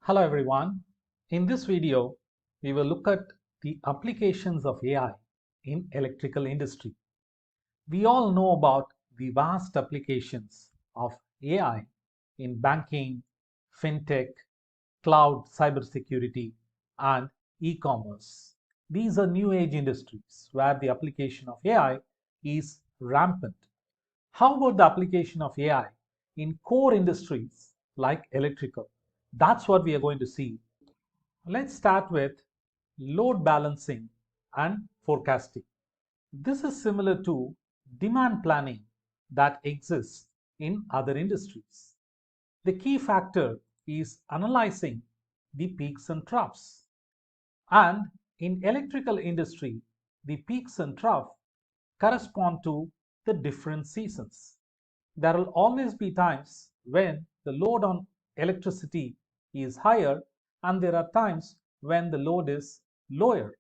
Hello everyone. In this video, we will look at the applications of AI in electrical industry. We all know about the vast applications of AI in banking, fintech, cloud, cybersecurity, and e-commerce. These are new age industries where the application of AI is rampant. How about the application of AI in core industries like electrical? That's what we are going to see. Let's start with load balancing and forecasting. This is similar to demand planning that exists in other industries. The key factor is analyzing the peaks and troughs. And in electrical industry, the peaks and troughs correspond to the different seasons. There will always be times when the load on electricity is higher and there are times when the load is lower.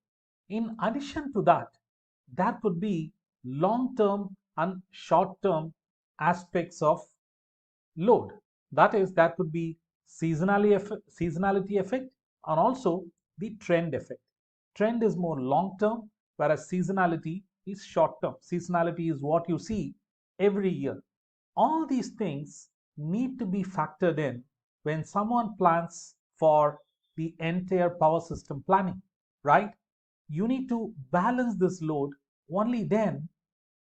In addition to that, there could be long-term and short-term aspects of load. That is, there could be seasonality effect and also the trend effect. Trend is more long-term, whereas seasonality is short-term. Seasonality is what you see every year. All these things need to be factored in when someone plans for the entire power system planning, right? You need to balance this load. Only then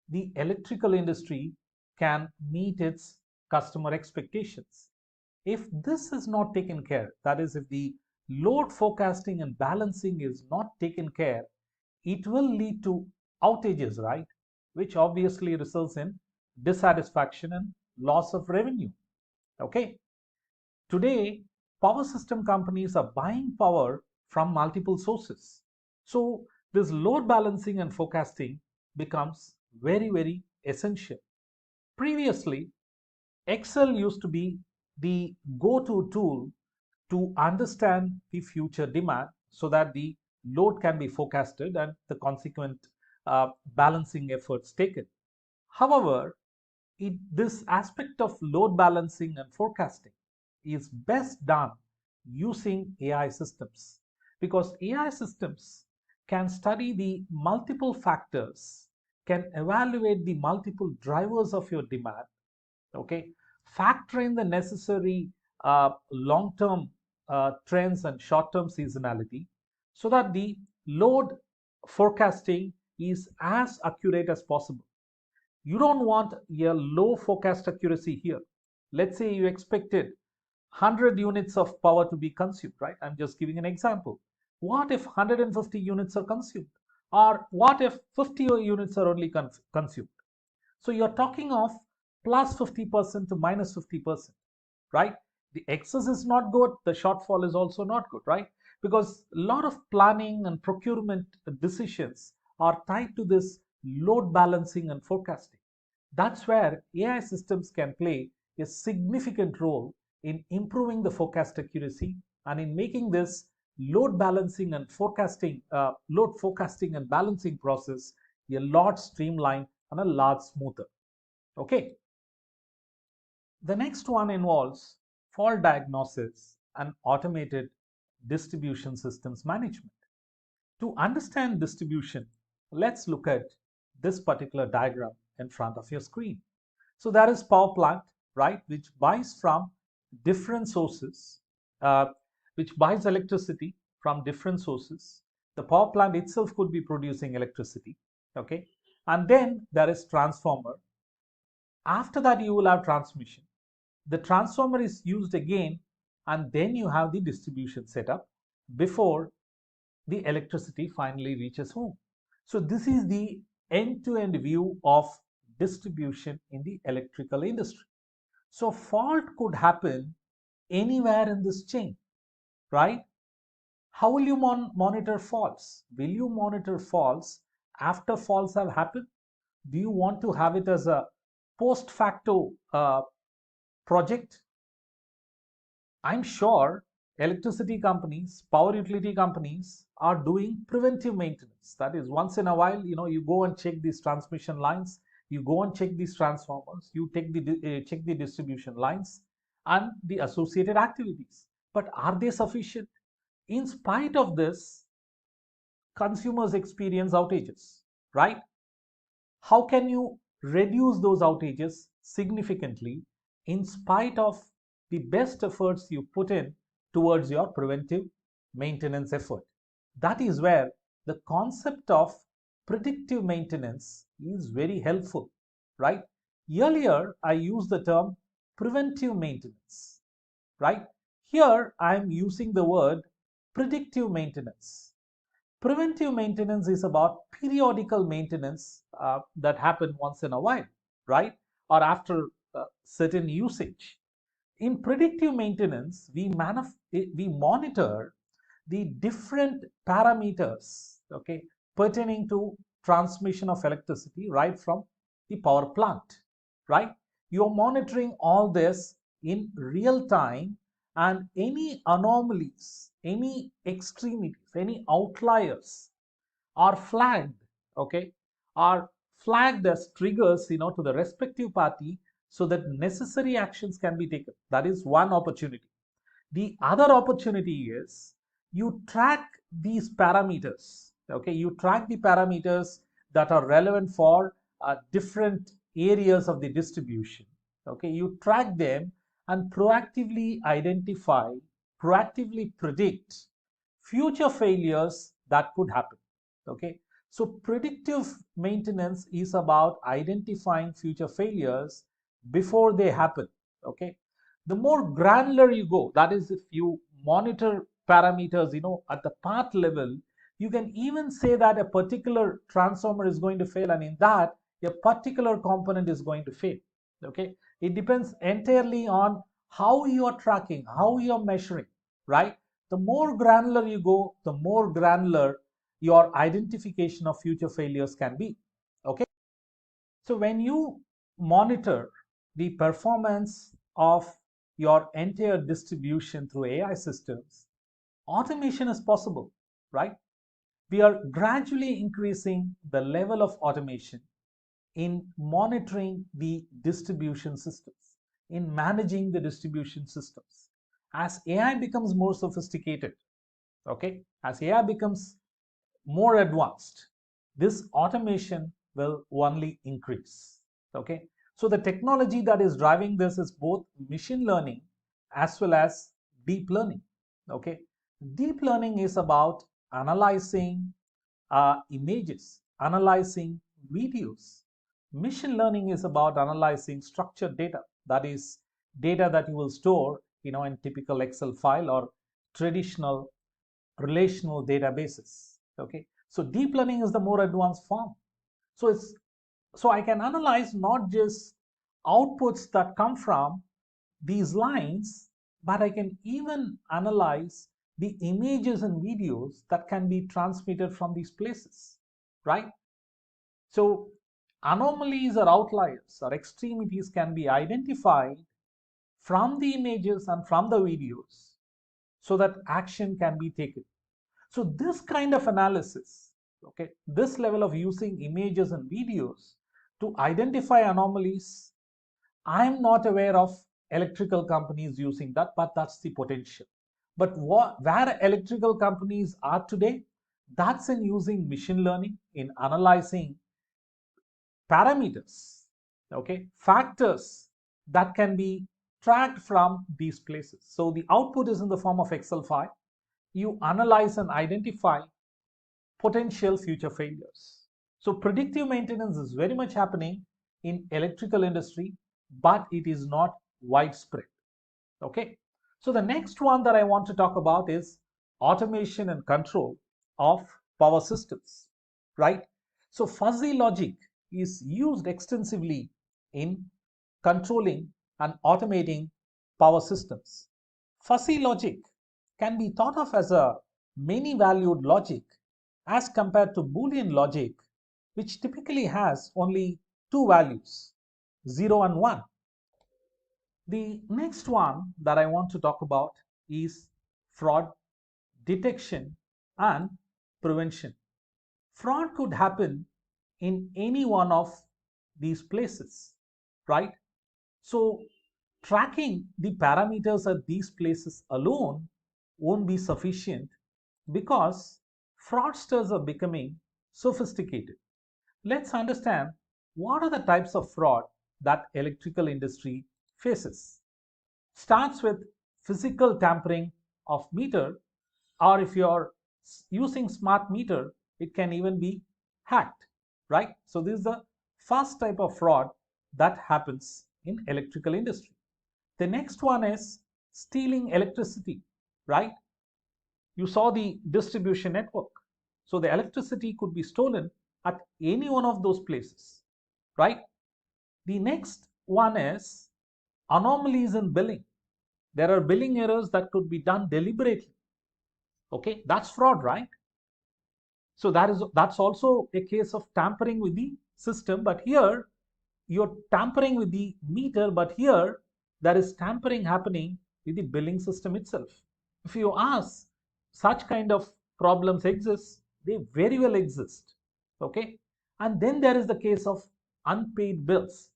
the electrical industry can meet its customer expectations. If this is not taken care, that is, if the load forecasting and balancing is not taken care, it will lead to outages, right? Which obviously results in dissatisfaction and loss of revenue. Okay. Today, power system companies are buying power from multiple sources. So, this load balancing and forecasting becomes very essential. Previously, Excel used to be the go-to tool to understand the future demand so that the load can be forecasted and the consequent balancing efforts taken. However, this aspect of load balancing and forecasting is best done using AI systems because AI systems can study the multiple factors, can evaluate the multiple drivers of your demand, okay, factor in the necessary long-term trends and short-term seasonality so that the load forecasting is as accurate as possible. You don't want a low forecast accuracy here. Let's say you expected 100 units of power to be consumed, right? I'm just giving an example. What if 150 units are consumed? Or what if 50 units are only consumed? So you're talking of plus 50% to minus 50%, right? The excess is not good, the shortfall is also not good, right? Because a lot of planning and procurement decisions are tied to this load balancing and forecasting. That's where AI systems can play a significant role in improving the forecast accuracy and in making this load forecasting and balancing process a lot streamlined and a lot smoother. Okay. The next one involves fault diagnosis and automated distribution systems management. To understand distribution, let's look at this particular diagram in front of your screen. So there is power plant, right, which buys from different sources, uh, which buys electricity from different sources. The power plant itself could be producing electricity, okay, and then there is transformer. After that, you will have transmission. The transformer is used again, and then you have the distribution setup before the electricity finally reaches home. So this is the end-to-end view of distribution in the electrical industry. So fault could happen anywhere in this chain, right? How will you monitor faults? Will you monitor faults after faults have happened? Do you want to have it as a post facto project? I'm sure electricity companies, power utility companies are doing preventive maintenance. That is, once in a while, you go and check these transmission lines, you go and check these transformers, you check the distribution lines and the associated activities. But are they sufficient? In spite of this, consumers experience outages, right? How can you reduce those outages significantly in spite of the best efforts you put in towards your preventive maintenance effort? That is where the concept of predictive maintenance is very helpful, right? Earlier, I used the term preventive maintenance, right? Here, I am using the word predictive maintenance. Preventive maintenance is about periodical maintenance that happen once in a while, right? Or after certain usage. In predictive maintenance, we monitor the different parameters, okay, pertaining to transmission of electricity right from the power plant, right? You're monitoring all this in real time, and any anomalies, any extremities, any outliers are flagged, okay, are flagged as triggers, to the respective party so that necessary actions can be taken. That is one opportunity. The other opportunity is you track these parameters, okay, you track the parameters that are relevant for different areas of the distribution, okay, you track them and proactively identify, proactively predict future failures that could happen, okay. So predictive maintenance is about identifying future failures before they happen, okay. The more granular you go, that is, if you monitor parameters, at the part level, you can even say that a particular transformer is going to fail, and in that a particular component is going to fail, okay. It depends entirely on how you are tracking, how you are measuring, right? The more granular you go, the more granular your identification of future failures can be, okay. So when you monitor the performance of your entire distribution through AI systems, automation is possible, right? We are gradually increasing the level of automation in monitoring the distribution systems, in managing the distribution systems. As AI becomes more sophisticated, okay, as AI becomes more advanced, this automation will only increase, okay. So the technology that is driving this is both machine learning as well as deep learning, okay. Deep learning is about analyzing images, analyzing videos. Machine learning is about analyzing structured data, that is data that you will store, in typical Excel file or traditional relational databases, okay. So deep learning is the more advanced form. So I can analyze not just outputs that come from these lines, but I can even analyze the images and videos that can be transmitted from these places, right? So anomalies or outliers or extremities can be identified from the images and from the videos so that action can be taken. So this kind of analysis, okay, this level of using images and videos to identify anomalies, I'm not aware of electrical companies using that, but that's the potential. But where electrical companies are today, that's in using machine learning, in analyzing parameters, okay, factors that can be tracked from these places. So the output is in the form of Excel file. You analyze and identify potential future failures. So predictive maintenance is very much happening in electrical industry, but it is not widespread, okay. So the next one that I want to talk about is automation and control of power systems, right? So fuzzy logic is used extensively in controlling and automating power systems. Fuzzy logic can be thought of as a many valued logic as compared to Boolean logic, which typically has only two values, 0 and 1. The next one that I want to talk about is fraud detection and prevention. Fraud could happen in any one of these places, right? So Tracking the parameters at these places alone won't be sufficient because fraudsters are becoming sophisticated. Let's understand what are the types of fraud that electrical industry faces. Starts with physical tampering of meter, or if you're using smart meter, it can even be hacked, right? So this is the first type of fraud that happens in electrical industry. The next one is stealing electricity, right? You saw the distribution network. So the electricity could be stolen at any one of those places, right? The next one is anomalies in billing. There are billing errors that could be done deliberately. Okay, that's fraud, right? So that's also a case of tampering with the system, but here you're tampering with the meter, but here there is tampering happening with the billing system itself. If you ask, such kind of problems exist, they very well exist. Okay, and then there is the case of unpaid bills.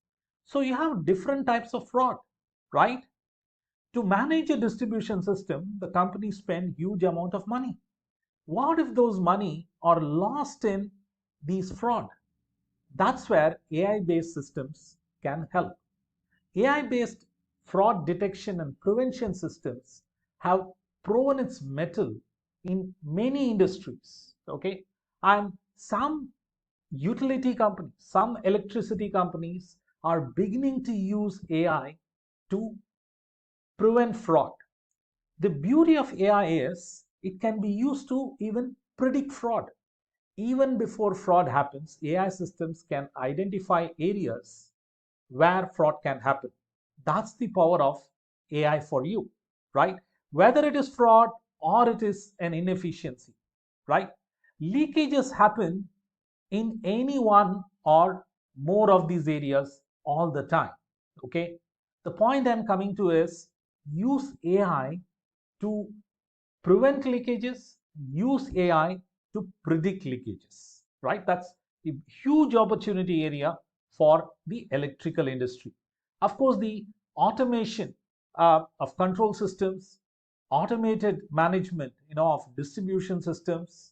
So you have different types of fraud, right? To manage a distribution system, the company spend huge amount of money. What if those money are lost in these fraud? That's where AI-based systems can help. AI-based fraud detection and prevention systems have proven its mettle in many industries. Okay, and some utility companies, some electricity companies are beginning to use AI to prevent fraud. The beauty of AI is it can be used to even predict fraud. Even before fraud happens, AI systems can identify areas where fraud can happen. That's the power of AI for you, right? Whether it is fraud or it is an inefficiency, right? Leakages happen in any one or more of these areas all the time, okay? The point I'm coming to is use AI to prevent leakages, use AI to predict leakages, right? That's a huge opportunity area for the electrical industry. Of course, the automation of control systems, automated management, of distribution systems,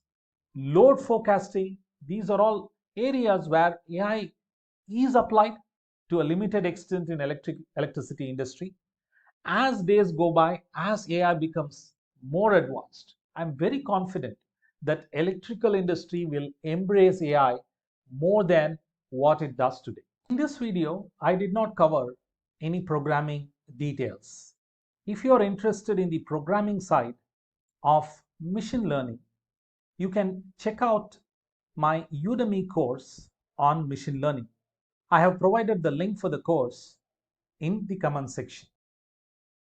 load forecasting, these are all areas where AI is applied to a limited extent in electricity industry. As days go by, as AI becomes more advanced, I'm very confident that electrical industry will embrace AI more than what it does today. In this video, I did not cover any programming details. If you are interested in the programming side of machine learning, you can check out my Udemy course on machine learning. I have provided the link for the course in the comment section.